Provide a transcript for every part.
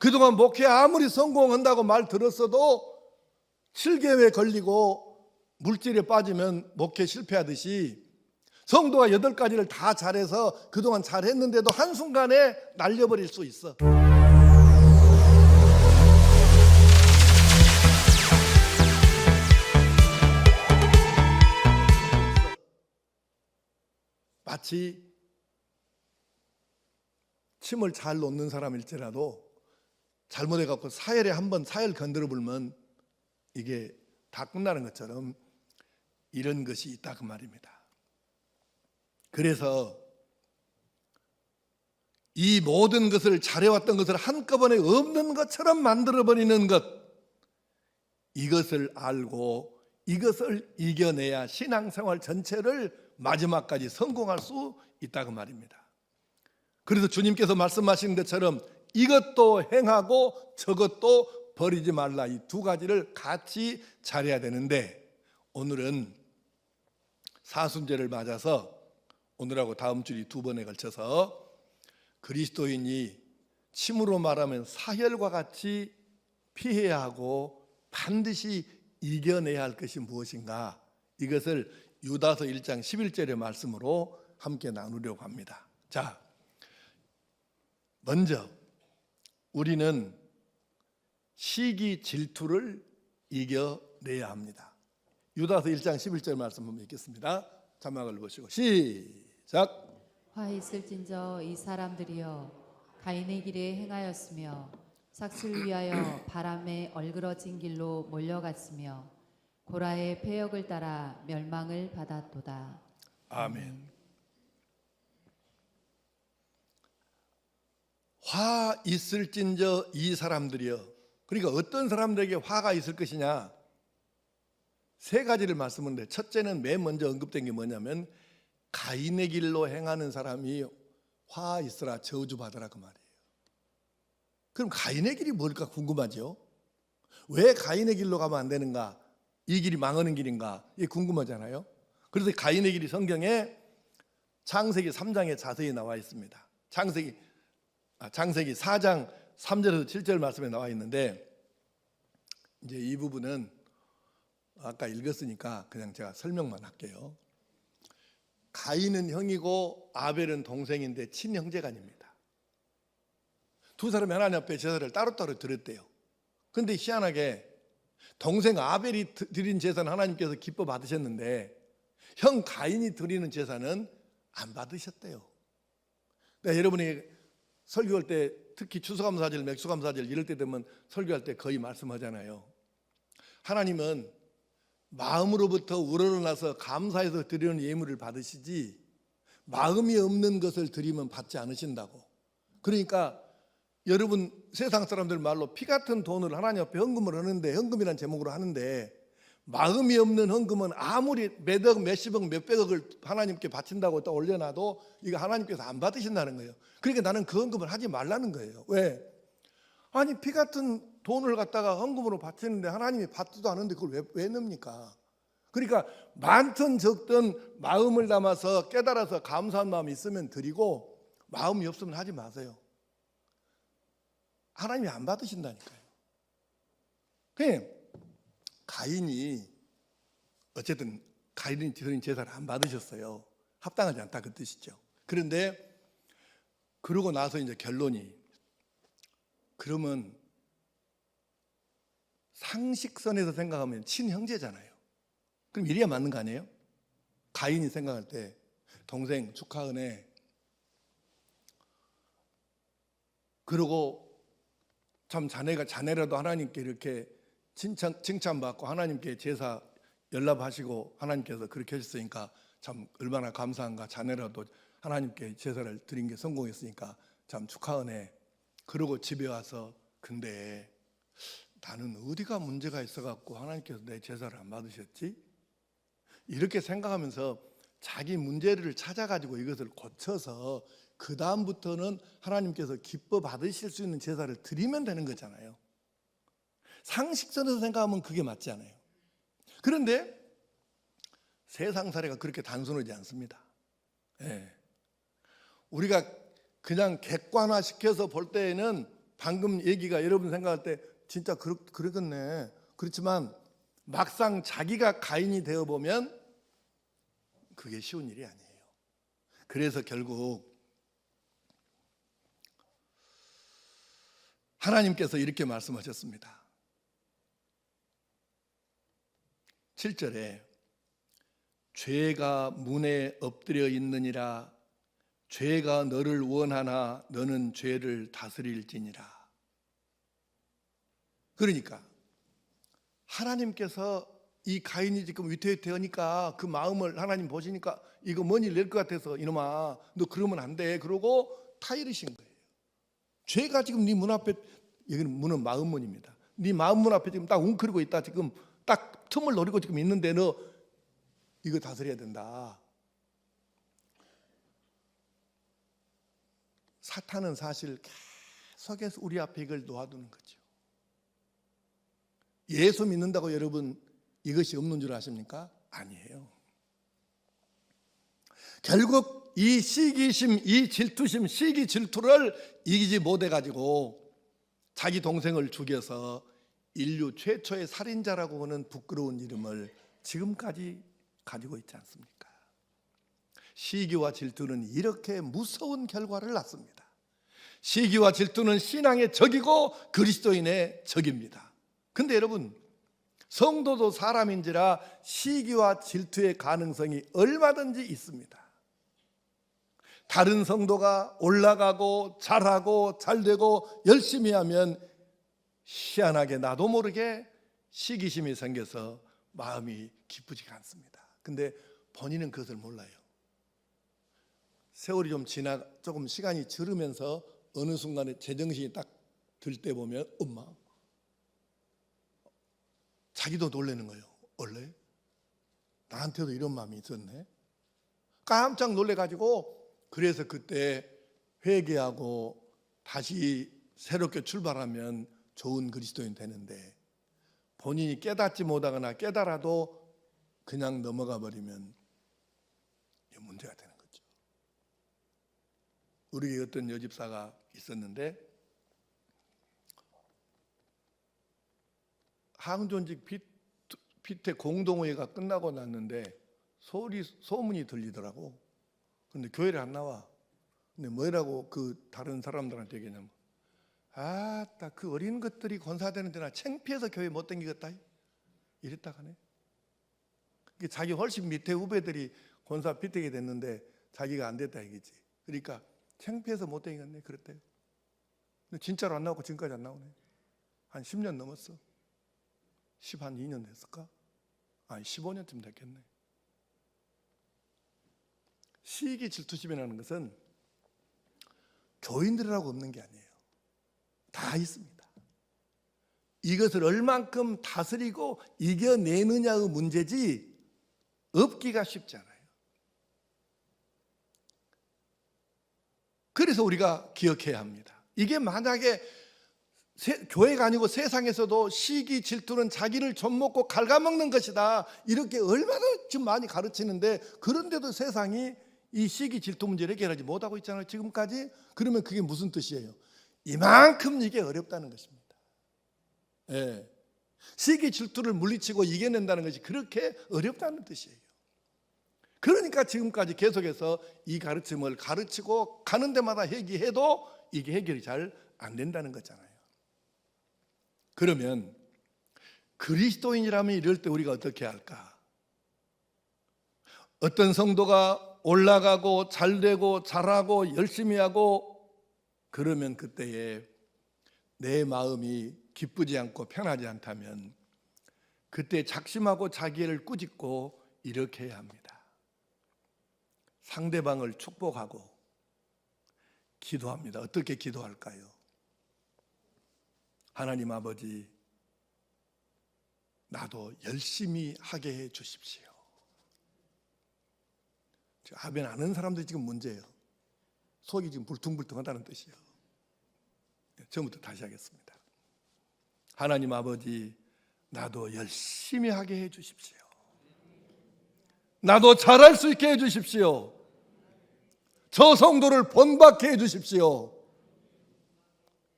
그동안 목회 아무리 성공한다고 말 들었어도 7개월에 걸리고 물질에 빠지면 목회 실패하듯이 성도가 8가지를 다 잘해서 그동안 잘했는데도 한순간에 날려버릴 수 있어. 마치 침을 잘 놓는 사람일지라도 잘못해갖고 사열에 한번 사열 건드려 불면 이게 다 끝나는 것처럼 이런 것이 있다 그 말입니다. 그래서 이 모든 것을 잘해왔던 것을 한꺼번에 없는 것처럼 만들어버리는 것, 이것을 알고 이것을 이겨내야 신앙생활 전체를 마지막까지 성공할 수 있다 그 말입니다. 그래서 주님께서 말씀하신 것처럼 이것도 행하고 저것도 버리지 말라, 이 두 가지를 같이 잘해야 되는데, 오늘은 사순절을 맞아서 오늘하고 다음 주이 두 번에 걸쳐서 그리스도인이 침으로 말하면 사혈과 같이 피해야 하고 반드시 이겨내야 할 것이 무엇인가, 이것을 유다서 1장 11절의 말씀으로 함께 나누려고 합니다. 자, 먼저 우리는 시기 질투를 이겨내야 합니다. 유다서 1장 11절 말씀 한번 읽겠습니다. 자막을 보시고 시작. 화 있을진저 이 사람들이여 가인의 길에 행하였으며 삭슬 위하여 바람에 얼그러진 길로 몰려갔으며 고라의 폐역을 따라 멸망을 받았도다. 아멘. 화 있을진저 이 사람들이여. 그러니까 어떤 사람들에게 화가 있을 것이냐, 세 가지를 말씀하는데, 첫째는 맨 먼저 언급된 게 뭐냐면 가인의 길로 행하는 사람이 화 있으라 저주받으라 그 말이에요. 그럼 가인의 길이 뭘까 궁금하죠? 왜 가인의 길로 가면 안 되는가? 이 길이 망하는 길인가? 이게 궁금하잖아요. 그래서 가인의 길이 성경에 창세기 3장에 자세히 나와 있습니다. 창세기 4장 3절에서 7절 말씀에 나와 있는데, 이제 이 부분은 아까 읽었으니까 그냥 제가 설명만 할게요. 가인은 형이고 아벨은 동생인데 친형제간입니다. 두 사람이 하나님 앞에 제사를 따로따로 드렸대요. 그런데 희한하게 동생 아벨이 드린 제사는 하나님께서 기뻐 받으셨는데 형 가인이 드리는 제사는 안 받으셨대요. 그러니까 여러분이 설교할 때 특히 추수감사절, 맥수감사절 이럴 때 되면 설교할 때 거의 말씀하잖아요. 하나님은 마음으로부터 우러러나서 감사해서 드리는 예물을 받으시지 마음이 없는 것을 드리면 받지 않으신다고. 그러니까 여러분 세상 사람들 말로 피 같은 돈을 하나님 앞에 헌금을 하는데, 헌금이라는 제목으로 하는데 마음이 없는 헌금은 아무리 몇억, 몇십억, 몇백억을 하나님께 바친다고 또 올려놔도 이거 하나님께서 안 받으신다는 거예요. 그러니까 나는 그 헌금을 하지 말라는 거예요. 왜? 아니 피 같은 돈을 갖다가 헌금으로 바치는데 하나님이 받지도 않는데 그걸 왜 넣습니까? 그러니까 많든 적든 마음을 담아서 깨달아서 감사한 마음이 있으면 드리고 마음이 없으면 하지 마세요. 하나님이 안 받으신다니까요. 그냥 가인이 어쨌든 가인이 드린 제사를 안 받으셨어요. 합당하지 않다 그 뜻이죠. 그런데 그러고 나서 이제 결론이, 그러면 상식선에서 생각하면 친형제잖아요. 그럼 이래야 맞는 거 아니에요? 가인이 생각할 때 동생 축하하네, 그러고 참 자네라도 하나님께 이렇게 칭찬받고 하나님께 제사 연락하시고 하나님께서 그렇게 하셨으니까 참 얼마나 감사한가, 자네라도 하나님께 제사를 드린 게 성공했으니까 참 축하하네. 그러고 집에 와서 근데 나는 어디가 문제가 있어갖고 하나님께서 내 제사를 안 받으셨지? 이렇게 생각하면서 자기 문제를 찾아가지고 이것을 고쳐서 그 다음부터는 하나님께서 기뻐 받으실 수 있는 제사를 드리면 되는 거잖아요. 상식선에서 생각하면 그게 맞지 않아요. 그런데 세상 사례가 그렇게 단순하지 않습니다. 우리가 그냥 객관화시켜서 볼 때에는 방금 얘기가 여러분 생각할 때 진짜 그러겠네. 그렇지만 막상 자기가 가인이 되어 보면 그게 쉬운 일이 아니에요. 그래서 결국 하나님께서 이렇게 말씀하셨습니다. 7절에 죄가 문에 엎드려 있느니라. 죄가 너를 원하나 너는 죄를 다스릴지니라. 그러니까 하나님께서 이 가인이 지금 위태위태하니까 그 마음을 하나님 보시니까 이거 뭔 일 낼 것 같아서 이놈아 너 그러면 안 돼. 그러고 타이르신 거예요. 죄가 지금 네 문 앞에, 여기는 문은 마음문입니다. 네 마음문 앞에 지금 딱 웅크리고 있다. 지금 딱 틈을 노리고 지금 있는데 너 이거 다스려야 된다. 사탄은 사실 계속해서 우리 앞에 이걸 놓아두는 거죠. 예수 믿는다고 여러분 이것이 없는 줄 아십니까? 아니에요. 결국 이 시기심, 이 질투심, 시기 질투를 이기지 못해가지고 자기 동생을 죽여서 인류 최초의 살인자라고 하는 부끄러운 이름을 지금까지 가지고 있지 않습니까? 시기와 질투는 이렇게 무서운 결과를 낳습니다. 시기와 질투는 신앙의 적이고 그리스도인의 적입니다. 근데 여러분, 성도도 사람인지라 시기와 질투의 가능성이 얼마든지 있습니다. 다른 성도가 올라가고 잘하고 잘되고 열심히 하면 희한하게 나도 모르게 시기심이 생겨서 마음이 기쁘지가 않습니다. 근데 본인은 그것을 몰라요. 세월이 좀 지나 조금 시간이 지르면서 어느 순간에 제정신이 딱 들 때 보면 엄마 자기도 놀라는 거예요. 원래 나한테도 이런 마음이 있었네. 깜짝 놀래가지고 그래서 그때 회개하고 다시 새롭게 출발하면 좋은 그리스도인 되는데 본인이 깨닫지 못하거나 깨달아도 그냥 넘어가 버리면 문제가 되는 거죠. 우리 어떤 여집사가 있었는데 항존직 피태 공동회의가 끝나고 났는데 소문이 들리더라고. 근데 교회를 안 나와. 근데 뭐라고 그 다른 사람들한테 얘기하냐면 아따 그 어린 것들이 권사되는 데나 창피해서 교회 못 다니겠다 이랬다 하네. 자기 훨씬 밑에 후배들이 권사 피택이 됐는데 자기가 안 됐다 얘기지. 그러니까 창피해서 못 다니겠네 그랬대요. 근데 진짜로 안 나오고 지금까지 안 나오네. 한 10년 넘었어. 12년 됐을까? 아니 15년쯤 됐겠네. 시기 질투심이라는 것은 교인들이라고 없는 게 아니에요. 다 있습니다. 이것을 얼만큼 다스리고 이겨내느냐의 문제지 없기가 쉽지 않아요. 그래서 우리가 기억해야 합니다. 이게 만약에 교회가 아니고 세상에서도 시기 질투는 자기를 좀먹고 갉아먹는 것이다 이렇게 얼마나 지금 많이 가르치는데 그런데도 세상이 이 시기 질투 문제를 해결하지 못하고 있잖아요 지금까지. 그러면 그게 무슨 뜻이에요? 이만큼 이게 어렵다는 것입니다. 예. 시기 질투를 물리치고 이겨낸다는 것이 그렇게 어렵다는 뜻이에요. 그러니까 지금까지 계속해서 이 가르침을 가르치고 가는 데마다 얘기해도 이게 해결이 잘 안 된다는 거잖아요. 그러면 그리스도인이라면 이럴 때 우리가 어떻게 할까? 어떤 성도가 올라가고 잘되고 잘하고 열심히 하고 그러면 그때에 내 마음이 기쁘지 않고 편하지 않다면 그때 작심하고 자기를 꾸짖고 이렇게 해야 합니다. 상대방을 축복하고 기도합니다. 어떻게 기도할까요? 하나님 아버지, 나도 열심히 하게 해 주십시오. 아멘 아는 사람들이 지금 문제예요. 속이 지금 불퉁불퉁하다는 뜻이에요. 처음부터 다시 하겠습니다. 하나님 아버지, 나도 열심히 하게 해 주십시오. 나도 잘할 수 있게 해 주십시오. 저 성도를 본받게 해 주십시오.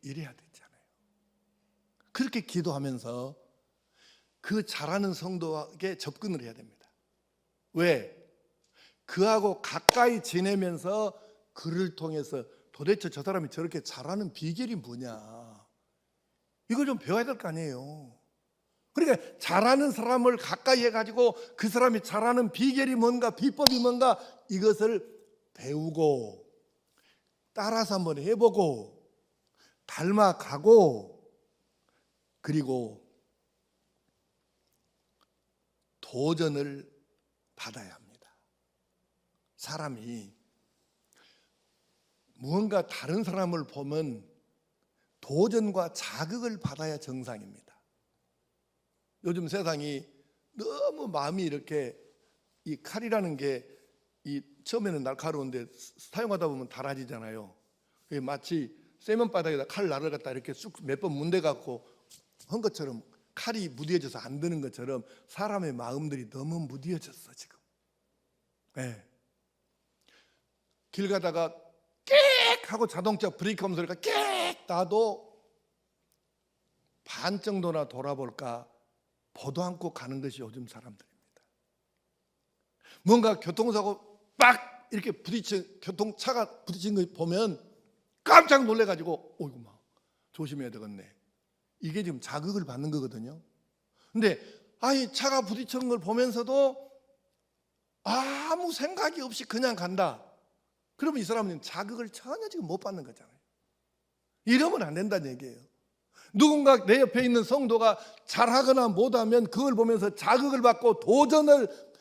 이래야 되죠. 그렇게 기도하면서 그 잘하는 성도에게 접근을 해야 됩니다. 왜? 그하고 가까이 지내면서 그를 통해서 도대체 저 사람이 저렇게 잘하는 비결이 뭐냐, 이걸 좀 배워야 될 거 아니에요. 그러니까 잘하는 사람을 가까이 해가지고 그 사람이 잘하는 비결이 뭔가, 비법이 뭔가, 이것을 배우고 따라서 한번 해보고 닮아가고, 그리고 도전을 받아야 합니다. 사람이 무언가 다른 사람을 보면 도전과 자극을 받아야 정상입니다. 요즘 세상이 너무 마음이 이렇게, 이 칼이라는 게 처음에는 날카로운데 사용하다 보면 달아지잖아요. 마치 세면바닥에다 칼 나를 갖다 이렇게 쑥 몇 번 문대 갖고 한 것처럼, 칼이 무뎌져서 안 드는 것처럼 사람의 마음들이 너무 무뎌졌어 지금. 네. 길 가다가 깨익 하고 자동차 브레이크 하면 소리가 깨익 나도 반 정도나 돌아볼까 보도 않고 가는 것이 요즘 사람들입니다. 뭔가 교통사고 빡 이렇게 교통차가 부딪힌 거 보면 깜짝 놀래가지고 어이구 막 조심해야 되겠네. 이게 지금 자극을 받는 거거든요. 근데 차가 부딪힌 걸 보면서도 아무 생각이 없이 그냥 간다. 그러면 이 사람은 자극을 전혀 지금 못 받는 거잖아요. 이러면 안 된다는 얘기예요. 누군가 내 옆에 있는 성도가 잘하거나 못하면 그걸 보면서 자극을 받고,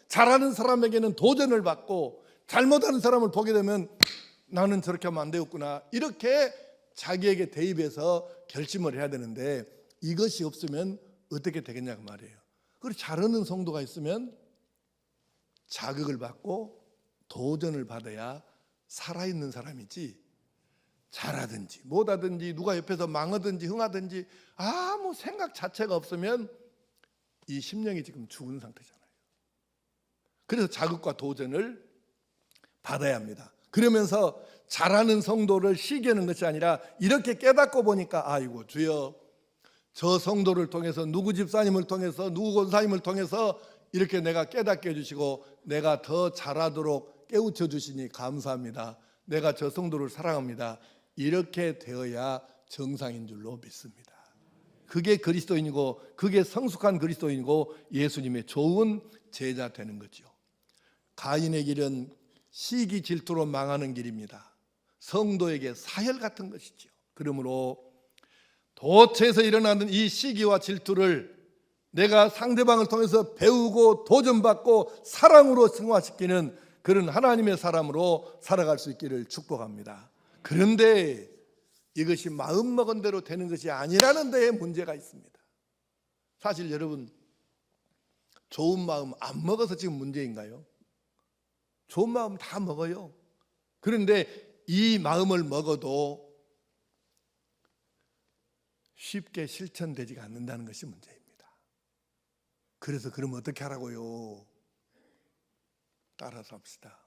잘하는 사람에게는 도전을 받고, 잘못하는 사람을 보게 되면 나는 저렇게 하면 안 되겠구나, 이렇게 자기에게 대입해서 결심을 해야 되는데, 이것이 없으면 어떻게 되겠냐고 말이에요. 그리고 잘하는 성도가 있으면 자극을 받고 도전을 받아야 살아있는 사람이지, 잘하든지 못하든지 누가 옆에서 망하든지 흥하든지 아무 생각 자체가 없으면 이 심령이 지금 죽은 상태잖아요. 그래서 자극과 도전을 받아야 합니다. 그러면서 잘하는 성도를 시기하는 것이 아니라 이렇게 깨닫고 보니까 아이고 주여, 저 성도를 통해서, 누구 집사님을 통해서, 누구 권사님을 통해서 이렇게 내가 깨닫게 해주시고 내가 더 잘하도록 깨우쳐 주시니 감사합니다. 내가 저 성도를 사랑합니다. 이렇게 되어야 정상인 줄로 믿습니다. 그게 그리스도인이고, 그게 성숙한 그리스도인이고 예수님의 좋은 제자 되는 거죠. 가인의 길은 시기 질투로 망하는 길입니다. 성도에게 사혈 같은 것이죠. 그러므로 도처에서 일어나는 이 시기와 질투를 내가 상대방을 통해서 배우고 도전받고 사랑으로 승화시키는 그런 하나님의 사람으로 살아갈 수 있기를 축복합니다. 그런데 이것이 마음먹은 대로 되는 것이 아니라는 데에 문제가 있습니다. 사실 여러분, 좋은 마음 안 먹어서 지금 문제인가요? 좋은 마음 다 먹어요. 그런데 이 마음을 먹어도 쉽게 실천되지가 않는다는 것이 문제입니다. 그래서 그러면 어떻게 하라고요? 따라서 합시다.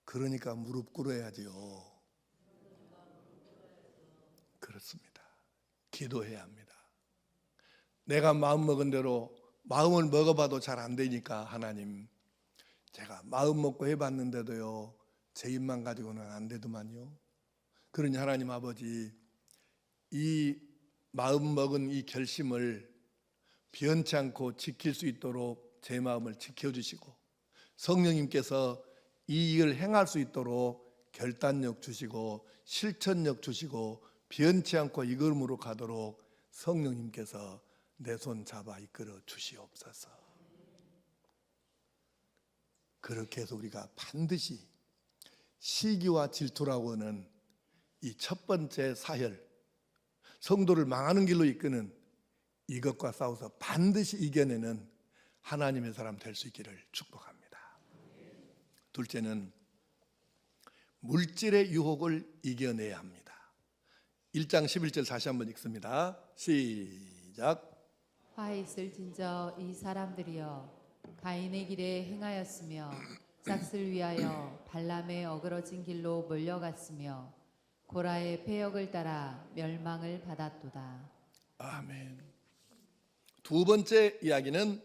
그러니까 무릎 꿇어야지요. 그렇습니다. 기도해야 합니다. 내가 마음먹은 대로, 마음을 먹어봐도 잘 안 되니까 하나님, 제가 마음 먹고 해봤는데도요 제 입만 가지고는 안 되더만요. 그러니 하나님 아버지, 이 마음 먹은 이 결심을 변치 않고 지킬 수 있도록 제 마음을 지켜주시고, 성령님께서 이 일을 행할 수 있도록 결단력 주시고 실천력 주시고 변치 않고 이 걸음으로 가도록 성령님께서 내 손 잡아 이끌어 주시옵소서. 그렇게 해서 우리가 반드시 시기와 질투라고 하는 이 첫 번째 사혈, 성도를 망하는 길로 이끄는 이것과 싸워서 반드시 이겨내는 하나님의 사람 될 수 있기를 축복합니다. 둘째는 물질의 유혹을 이겨내야 합니다. 1장 11절 다시 한번 읽습니다. 시작. 화 있을진저 이 사람들이여 가인의 길에 행하였으며 싹을 위하여 발람의 어그러진 길로 몰려갔으며 고라의 폐역을 따라 멸망을 받았도다. 아멘. 두 번째 이야기는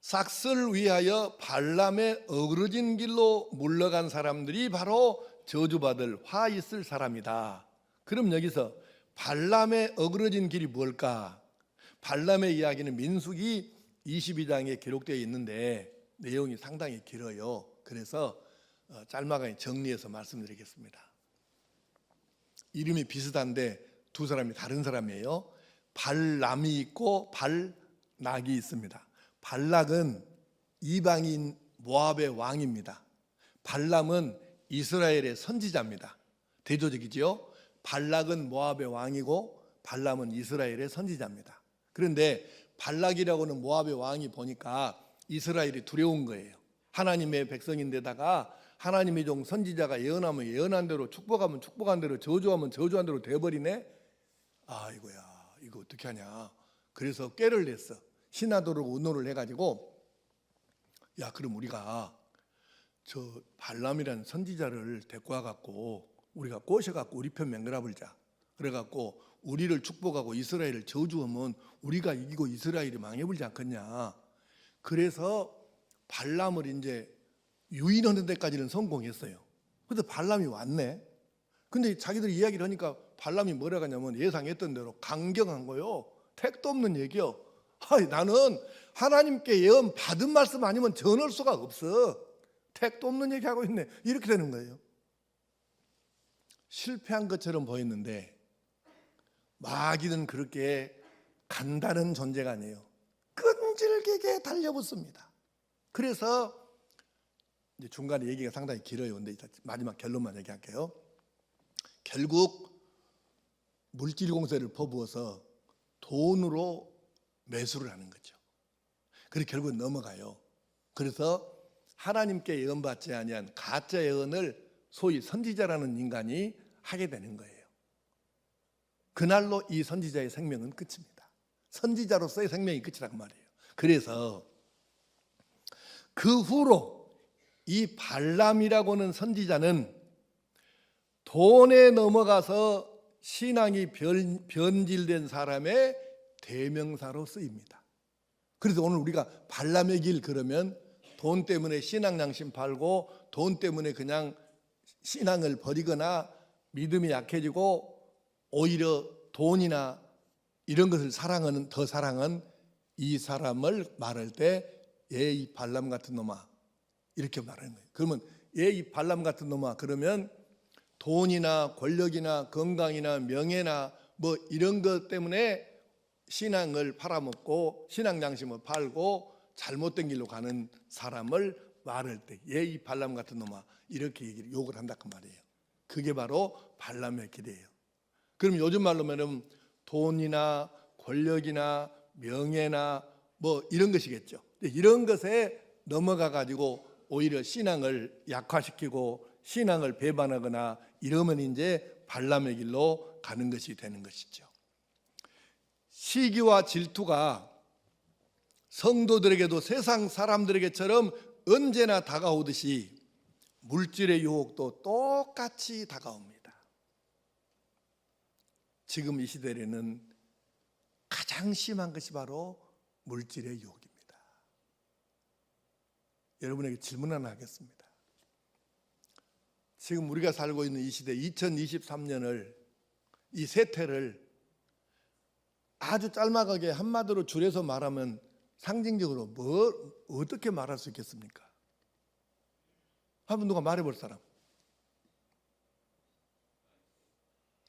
삭스를 위하여 발람의 어그러진 길로 물러간 사람들이 바로 저주받을 화 있을 사람이다. 그럼 여기서 발람의 어그러진 길이 뭘까? 발람의 이야기는 민수기 22장에 기록되어 있는데 내용이 상당히 길어요. 그래서 짤막하게 정리해서 말씀드리겠습니다. 이름이 비슷한데 두 사람이 다른 사람이에요. 발람이 있고 발락이 있습니다. 발락은 이방인 모압의 왕입니다. 발람은 이스라엘의 선지자입니다. 대조적이지요. 발락은 모압의 왕이고 발람은 이스라엘의 선지자입니다. 그런데 발락이라고는 모압의 왕이 보니까 이스라엘이 두려운 거예요. 하나님의 백성인데다가 하나님의 종 선지자가 예언하면 예언한 대로, 축복하면 축복한 대로, 저주하면 저주한 대로 돼버리네. 아이고야, 이거 어떻게 하냐. 그래서 꾀를 냈어. 신하들로 의논을 해가지고, 야, 그럼 우리가 저 발람이라는 선지자를 데리고 와갖고 우리가 꼬셔갖고 우리 편 맹글아불자. 그래갖고 우리를 축복하고 이스라엘을 저주하면 우리가 이기고 이스라엘이 망해버리지 않겠냐. 그래서 발람을 이제 유인하는 데까지는 성공했어요. 그래서 발람이 왔네. 근데 자기들이 이야기를 하니까 발람이 뭐라고 하냐면 예상했던 대로 강경한 거요. 택도 없는 얘기요. 나는 하나님께 예언 받은 말씀 아니면 전할 수가 없어. 택도 없는 얘기하고 있네. 이렇게 되는 거예요. 실패한 것처럼 보였는데 마귀는 그렇게 간다는 존재가 아니에요. 끈질기게 달려붙습니다. 그래서 이제 중간에 얘기가 상당히 길어요. 근데 마지막 결론만 얘기할게요. 결국 물질 공세를 퍼부어서 돈으로 매수를 하는 거죠. 그래서 결국 넘어가요. 그래서 하나님께 예언받지 아니한 가짜 예언을 소위 선지자라는 인간이 하게 되는 거예요. 그날로 이 선지자의 생명은 끝입니다. 선지자로서의 생명이 끝이란 말이에요. 그래서 그 후로 이 발람이라고 하는 선지자는 돈에 넘어가서 신앙이 변질된 사람의 대명사로 쓰입니다. 그래서 오늘 우리가 발람의 길 그러면 돈 때문에 신앙 양심 팔고 돈 때문에 그냥 신앙을 버리거나 믿음이 약해지고 오히려 돈이나 이런 것을 사랑하는 더 사랑한 이 사람을 말할 때 이 발람 같은 놈아 이렇게 말하는 거예요. 그러면 이 발람 같은 놈아 그러면 돈이나 권력이나 건강이나 명예나 뭐 이런 것 때문에 신앙을 팔아먹고 신앙 양심을 팔고 잘못된 길로 가는 사람을 말할 때 이 발람 같은 놈아 이렇게 욕을 한다고 말이에요. 그게 바로 발람의 길이에요. 그럼 요즘 말로 말하면 돈이나 권력이나 명예나 뭐 이런 것이겠죠. 이런 것에 넘어가 가지고 오히려 신앙을 약화시키고 신앙을 배반하거나 이러면 이제 발람의 길로 가는 것이 되는 것이죠. 시기와 질투가 성도들에게도 세상 사람들에게처럼 언제나 다가오듯이 물질의 유혹도 똑같이 다가옵니다. 지금 이 시대에는 가장 심한 것이 바로 물질의 유혹입니다. 여러분에게 질문 하나 하겠습니다. 지금 우리가 살고 있는 이 시대 2023년을 이 세태를 아주 짤막하게 한마디로 줄여서 말하면 상징적으로 어떻게 말할 수 있겠습니까? 한번 누가 말해볼 사람?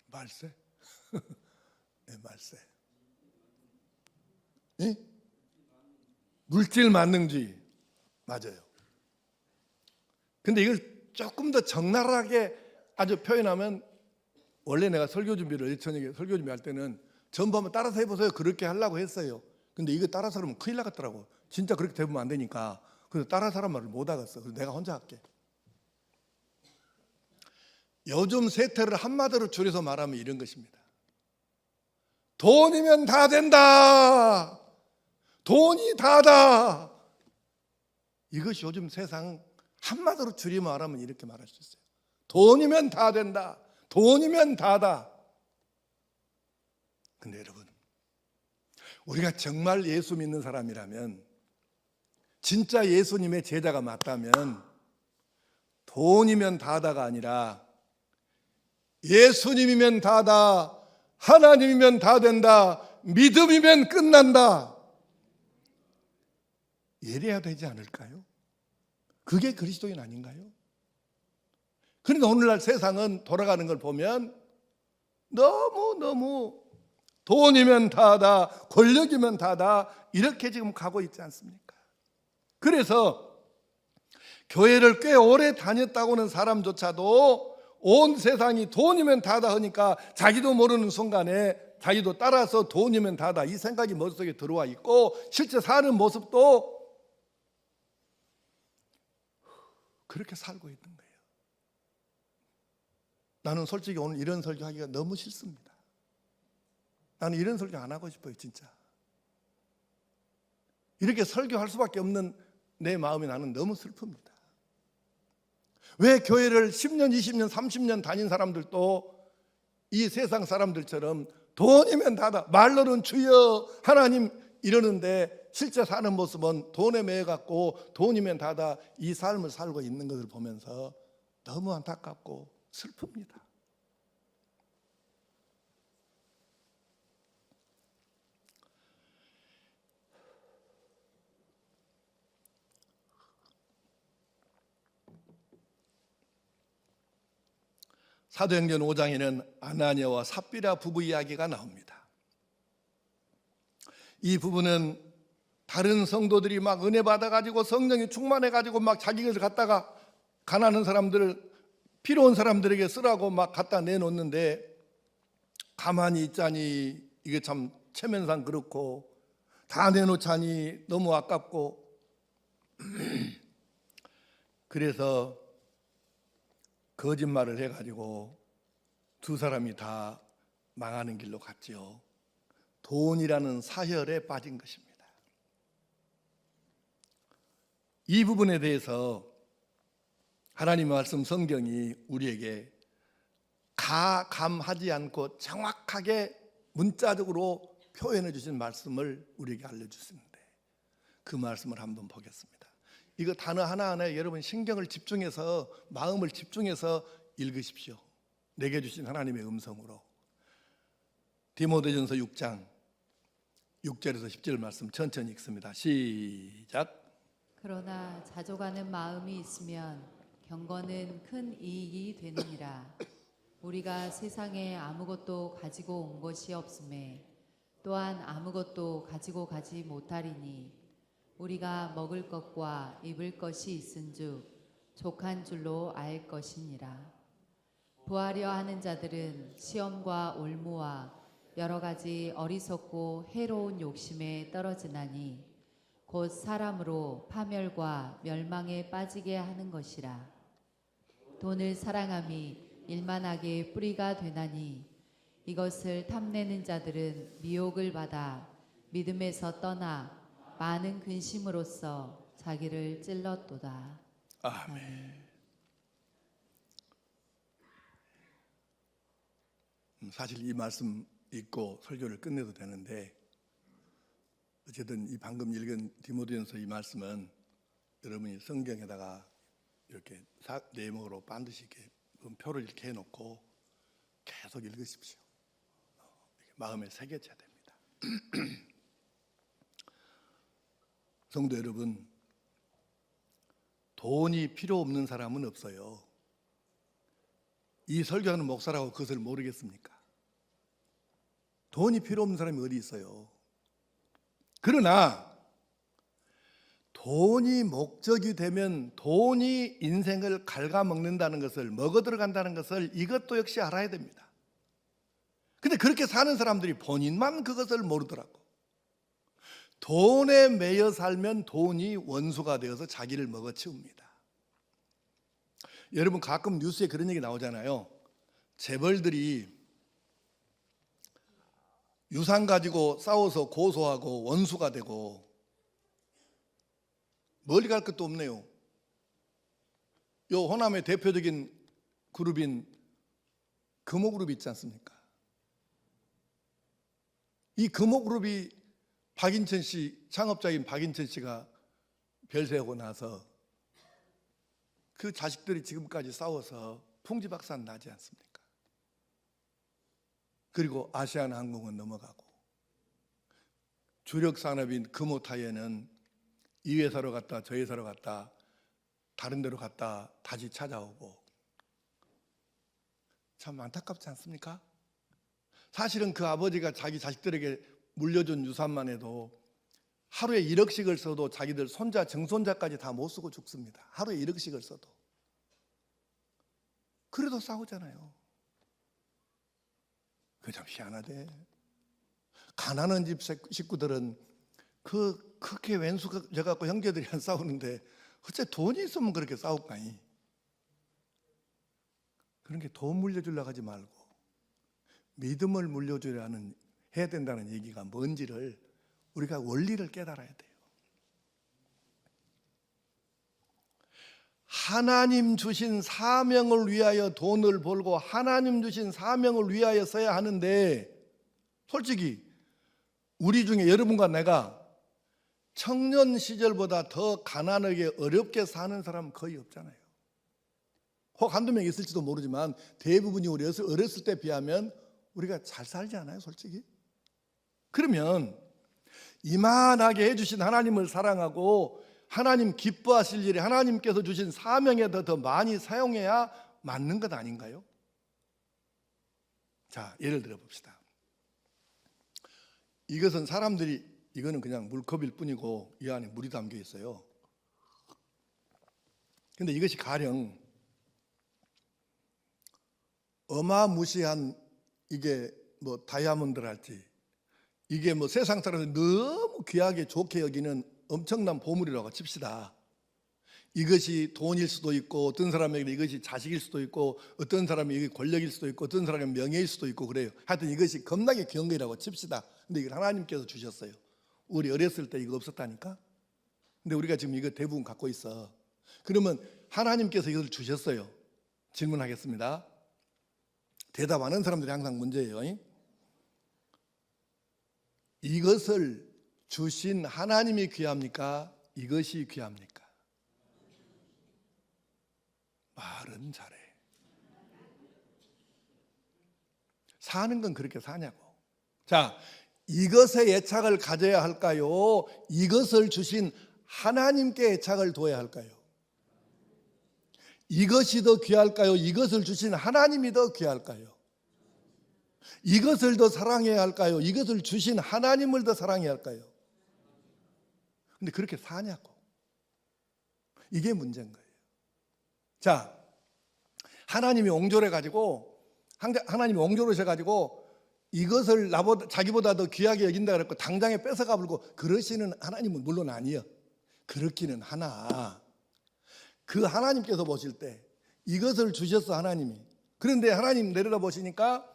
말세? 네, 말세. 예? 물질 만능주의. 맞아요. 근데 이걸 조금 더 적나라하게 아주 표현하면 원래 내가 설교 준비를 저녁에 설교 준비할 때는 전부 한번 따라서 해보세요. 그렇게 하려고 했어요. 근데 이거 따라서 하면 큰일 나겠더라고. 진짜 그렇게 되면 안 되니까. 그래서 따라서 하란 말을 못 하겠어. 그래서 내가 혼자 할게. 요즘 세태를 한마디로 줄여서 말하면 이런 것입니다. 돈이면 다 된다. 돈이 다다. 이것이 요즘 세상 한마디로 줄이면 말하면 이렇게 말할 수 있어요. 돈이면 다 된다. 돈이면 다다. 근데 여러분, 우리가 정말 예수 믿는 사람이라면, 진짜 예수님의 제자가 맞다면 돈이면 다다가 아니라 예수님이면 다다, 하나님이면 다 된다, 믿음이면 끝난다, 이래야 되지 않을까요? 그게 그리스도인 아닌가요? 그런데 오늘날 세상은 돌아가는 걸 보면 너무 돈이면 다다, 권력이면 다다, 이렇게 지금 가고 있지 않습니까? 그래서 교회를 꽤 오래 다녔다고는 사람조차도 온 세상이 돈이면 다다 하니까 자기도 모르는 순간에 자기도 따라서 돈이면 다다, 이 생각이 머릿속에 들어와 있고, 실제 사는 모습도 그렇게 살고 있는 거예요. 나는 솔직히 오늘 이런 설교하기가 너무 싫습니다. 나는 이런 설교 안 하고 싶어요, 진짜. 이렇게 설교할 수밖에 없는 내 마음이 나는 너무 슬픕니다. 왜 교회를 10년, 20년, 30년 다닌 사람들도 이 세상 사람들처럼 돈이면 다다, 말로는 주여 하나님 이러는데 실제 사는 모습은 돈에 매여갖고 돈이면 다다, 이 삶을 살고 있는 것을 보면서 너무 안타깝고 슬픕니다. 사도행전 5장에는 아나니아와 삽비라 부부 이야기가 나옵니다. 이 부부는 다른 성도들이 막 은혜 받아가지고 성령이 충만해가지고 막 자기 것을 갖다가 가난한 사람들, 필요한 사람들에게 쓰라고 막 갖다 내놓는데, 가만히 있자니 이게 참 체면상 그렇고, 다 내놓자니 너무 아깝고, 그래서 거짓말을 해가지고 두 사람이 다 망하는 길로 갔지요. 돈이라는 사혈에 빠진 것입니다. 이 부분에 대해서 하나님의 말씀 성경이 우리에게 가감하지 않고 정확하게 문자적으로 표현해 주신 말씀을 우리에게 알려주시는데, 그 말씀을 한번 보겠습니다. 이거 단어 하나하나에 여러분 신경을 집중해서, 마음을 집중해서 읽으십시오. 내게 주신 하나님의 음성으로. 디모데전서 6장 6절에서 10절 말씀 천천히 읽습니다. 시작. 그러나 자족하는 마음이 있으면 경건은 큰 이익이 되느니라. 우리가 세상에 아무것도 가지고 온 것이 없음에 또한 아무것도 가지고 가지 못하리니, 우리가 먹을 것과 입을 것이 있은즉 족한 줄로 알 것이니라. 부하려 하는 자들은 시험과 올무와 여러 가지 어리석고 해로운 욕심에 떨어지나니 곧 사람으로 파멸과 멸망에 빠지게 하는 것이라. 돈을 사랑함이 일만하게 뿌리가 되나니 이것을 탐내는 자들은 미혹을 받아 믿음에서 떠나 많은 근심으로써 자기를 찔렀도다. 아멘. 사실 이 말씀 읽고 설교를 끝내도 되는데, 어쨌든 이 방금 읽은 디모데전서 이 말씀은 여러분이 성경에다가 이렇게 내용으로 반드시 이렇게 표를 이렇게 해놓고 계속 읽으십시오. 마음에 새겨져야 됩니다. 성도 여러분, 돈이 필요 없는 사람은 없어요. 이 설교하는 목사라고 그것을 모르겠습니까? 돈이 필요 없는 사람이 어디 있어요? 그러나 돈이 목적이 되면 돈이 인생을 갉아먹는다는 것을, 먹어들어간다는 것을 이것도 역시 알아야 됩니다. 근데 그렇게 사는 사람들이 본인만 그것을 모르더라고. 돈에 매여 살면 돈이 원수가 되어서 자기를 먹어치웁니다. 여러분 가끔 뉴스에 그런 얘기 나오잖아요. 재벌들이 유산 가지고 싸워서 고소하고 원수가 되고, 멀리 갈 것도 없네요. 요 호남의 대표적인 그룹인 금호그룹 있지 않습니까? 이 금호그룹이 박인천 씨, 창업자인 박인천 씨가 별세하고 나서 그 자식들이 지금까지 싸워서 풍지박산 나지 않습니까? 그리고 아시아나항공은 넘어가고 주력 산업인 금호타이어는 이 회사로 갔다 저 회사로 갔다 다른 데로 갔다 다시 찾아오고 참 안타깝지 않습니까? 사실은 그 아버지가 자기 자식들에게 물려준 유산만 해도 하루에 1억씩을 써도 자기들 손자 증손자까지 다 못 쓰고 죽습니다. 하루에 1억씩을 써도. 그래도 싸우잖아요. 그게 참 희한하대. 가난한 집 식구들은 그렇게 왼수가 져갖고 형제들이 안 싸우는데 어째 돈이 있으면 그렇게 싸울까니? 그런 게 돈 물려주려고 하지 말고 믿음을 물려주려는 해야 된다는 얘기가 뭔지를 우리가 원리를 깨달아야 돼요. 하나님 주신 사명을 위하여 돈을 벌고 하나님 주신 사명을 위하여 써야 하는데 솔직히 우리 중에 여러분과 내가 청년 시절보다 더 가난하게 어렵게 사는 사람 거의 없잖아요. 혹 한두 명 있을지도 모르지만 대부분이 우리 어렸을 때 비하면 우리가 잘 살지 않아요, 솔직히? 그러면 이만하게 해주신 하나님을 사랑하고 하나님 기뻐하실 일에 하나님께서 주신 사명에 더 많이 사용해야 맞는 것 아닌가요? 자, 예를 들어 봅시다. 이것은 이거는 그냥 물컵일 뿐이고 이 안에 물이 담겨 있어요. 근데 이것이 가령 어마무시한 이게 뭐 다이아몬드랄지 이게 뭐 세상 사람들이 너무 귀하게 좋게 여기는 엄청난 보물이라고 칩시다. 이것이 돈일 수도 있고 어떤 사람에게 이것이 자식일 수도 있고 어떤 사람이 이게 권력일 수도 있고 어떤 사람이 명예일 수도 있고 그래요. 하여튼 이것이 겁나게 귀한 거라고 칩시다. 근데 이걸 하나님께서 주셨어요. 우리 어렸을 때 이거 없었다니까. 근데 우리가 지금 이거 대부분 갖고 있어. 그러면 하나님께서 이걸 주셨어요. 질문하겠습니다. 대답하는 사람들이 항상 문제예요. 이것을 주신 하나님이 귀합니까? 이것이 귀합니까? 말은 잘해. 사는 건 그렇게 사냐고. 자, 이것에 애착을 가져야 할까요? 이것을 주신 하나님께 애착을 둬야 할까요? 이것이 더 귀할까요? 이것을 주신 하나님이 더 귀할까요? 이것을 더 사랑해야 할까요? 이것을 주신 하나님을 더 사랑해야 할까요? 근데 그렇게 사냐고. 이게 문제인 거예요. 자, 하나님이 옹졸해가지고 이것을 자기보다 더 귀하게 여긴다 그랬고 당장에 뺏어가 버리고 그러시는 하나님은 물론 아니에요. 그렇기는 하나 그 하나님께서 보실 때 이것을 주셨어 하나님이. 그런데 하나님 내려다 보시니까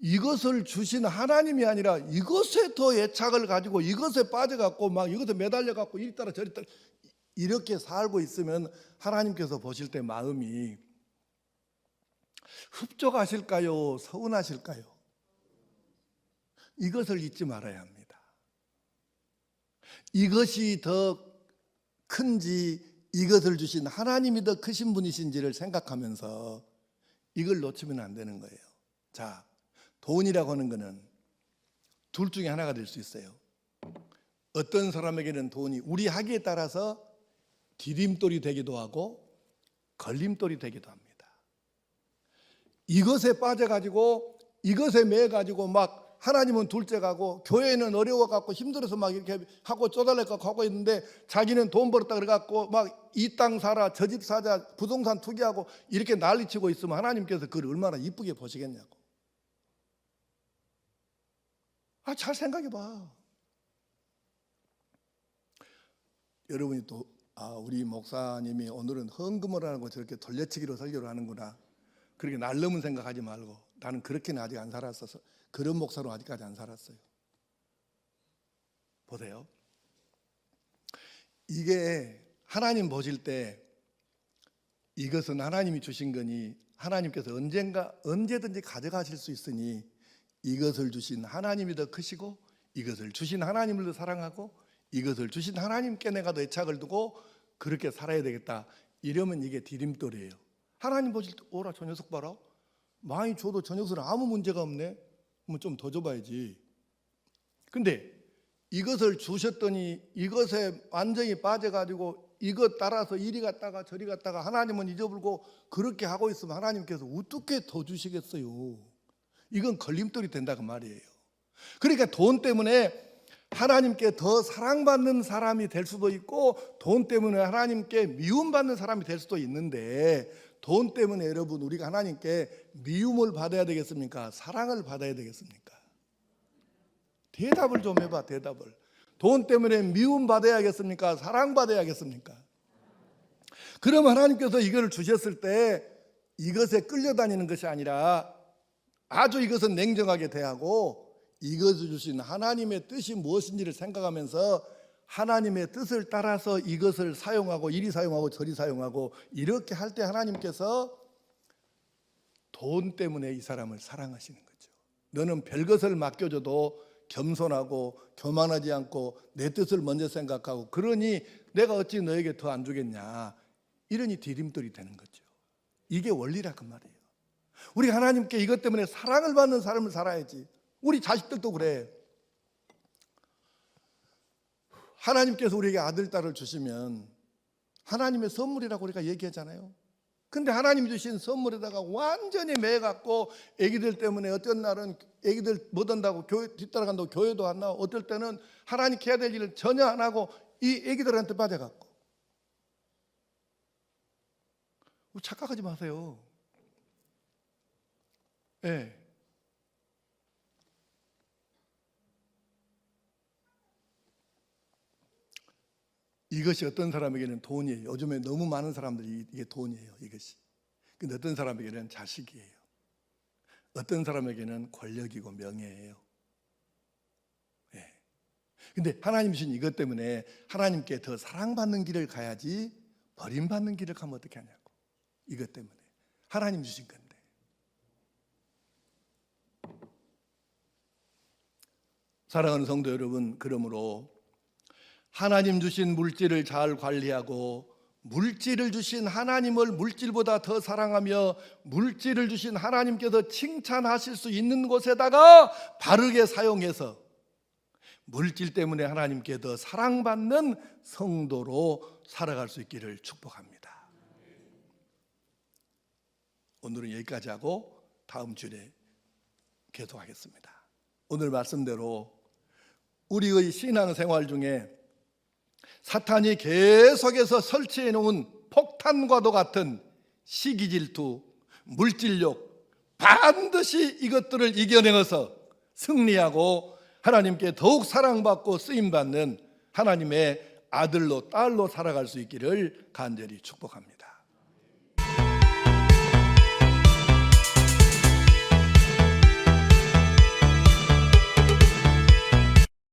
이것을 주신 하나님이 아니라 이것에 더 애착을 가지고 이것에 빠져갖고 막 이것에 매달려갖고 이리 따라 저리 따라 이렇게 살고 있으면 하나님께서 보실 때 마음이 흡족하실까요? 서운하실까요? 이것을 잊지 말아야 합니다. 이것이 더 큰지 이것을 주신 하나님이 더 크신 분이신지를 생각하면서 이걸 놓치면 안 되는 거예요. 자, 돈이라고 하는 것은 둘 중에 하나가 될 수 있어요. 어떤 사람에게는 돈이 우리 하기에 따라서 디딤돌이 되기도 하고 걸림돌이 되기도 합니다. 이것에 빠져가지고 이것에 매여가지고 막 하나님은 둘째가고 교회는 어려워갖고 힘들어서 막 이렇게 하고 쪼달려갖고 하고 있는데 자기는 돈 벌었다 그래갖고 막 이 땅 사라 저 집 사자 부동산 투기하고 이렇게 난리치고 있으면 하나님께서 그걸 얼마나 이쁘게 보시겠냐고. 잘 생각해봐. 여러분이 또 우리 목사님이 오늘은 헌금을 하고 저렇게 돌려치기로 설교를 하는구나. 그렇게 날름은 생각하지 말고 나는 그렇게는 아직 안 살았어서 그런 목사로 아직까지 안 살았어요. 보세요. 이게 하나님 보실 때 이것은 하나님이 주신 거니 하나님께서 언제든지 가져가실 수 있으니 이것을 주신 하나님이 더 크시고 이것을 주신 하나님을 더 사랑하고 이것을 주신 하나님께 내가 더 애착을 두고 그렇게 살아야 되겠다. 이러면 이게 디딤돌이에요. 하나님 보실 때 오라 저 녀석 봐라. 많이 줘도 저 녀석은 아무 문제가 없네. 그러면 좀 더 줘봐야지. 근데 이것을 주셨더니 이것에 완전히 빠져가지고 이것 따라서 이리 갔다가 저리 갔다가 하나님은 잊어버리고 그렇게 하고 있으면 하나님께서 어떻게 더 주시겠어요? 이건 걸림돌이 된다고 말이에요. 그러니까 돈 때문에 하나님께 더 사랑받는 사람이 될 수도 있고 돈 때문에 하나님께 미움받는 사람이 될 수도 있는데 돈 때문에 여러분 우리가 하나님께 미움을 받아야 되겠습니까? 사랑을 받아야 되겠습니까? 대답을 좀 해봐. 대답을. 돈 때문에 미움 받아야겠습니까? 사랑 받아야겠습니까? 그러면 하나님께서 이걸 주셨을 때 이것에 끌려다니는 것이 아니라 아주 이것은 냉정하게 대하고 이것을 주신 하나님의 뜻이 무엇인지를 생각하면서 하나님의 뜻을 따라서 이것을 사용하고 이리 사용하고 저리 사용하고 이렇게 할 때 하나님께서 돈 때문에 이 사람을 사랑하시는 거죠. 너는 별것을 맡겨줘도 겸손하고 교만하지 않고 내 뜻을 먼저 생각하고 그러니 내가 어찌 너에게 더 안 주겠냐. 이러니 디딤돌이 되는 거죠. 이게 원리라 그 말이에요. 우리 하나님께 이것 때문에 사랑을 받는 삶을 살아야지. 우리 자식들도 그래. 하나님께서 우리에게 아들, 딸을 주시면 하나님의 선물이라고 우리가 얘기하잖아요. 근데 하나님이 주신 선물에다가 완전히 매갖고 애기들 때문에 어떤 날은 애기들 못 온다고 교회 뒤따라간다고 교회도 안 나오고 어떨 때는 하나님께 해야 될 일을 전혀 안 하고 이 애기들한테 빠져갖고 착각하지 마세요. 예. 이것이 어떤 사람에게는 돈이에요. 요즘에 너무 많은 사람들이 이게 돈이에요. 이것이. 근데 어떤 사람에게는 자식이에요. 어떤 사람에게는 권력이고 명예예요. 예. 근데 하나님 주신 이것 때문에 하나님께 더 사랑받는 길을 가야지 버림받는 길을 가면 어떻게 하냐고. 이것 때문에 하나님 주신 건데. 사랑하는 성도 여러분, 그러므로 하나님 주신 물질을 잘 관리하고 물질을 주신 하나님을 물질보다 더 사랑하며 물질을 주신 하나님께서 칭찬하실 수 있는 곳에다가 바르게 사용해서 물질 때문에 하나님께 더 사랑받는 성도로 살아갈 수 있기를 축복합니다. 오늘은 여기까지 하고 다음 주에 계속하겠습니다. 오늘 말씀대로 우리의 신앙생활 중에 사탄이 계속해서 설치해 놓은 폭탄과도 같은 시기질투, 물질욕 반드시 이것들을 이겨내서 승리하고 하나님께 더욱 사랑받고 쓰임받는 하나님의 아들로 딸로 살아갈 수 있기를 간절히 축복합니다.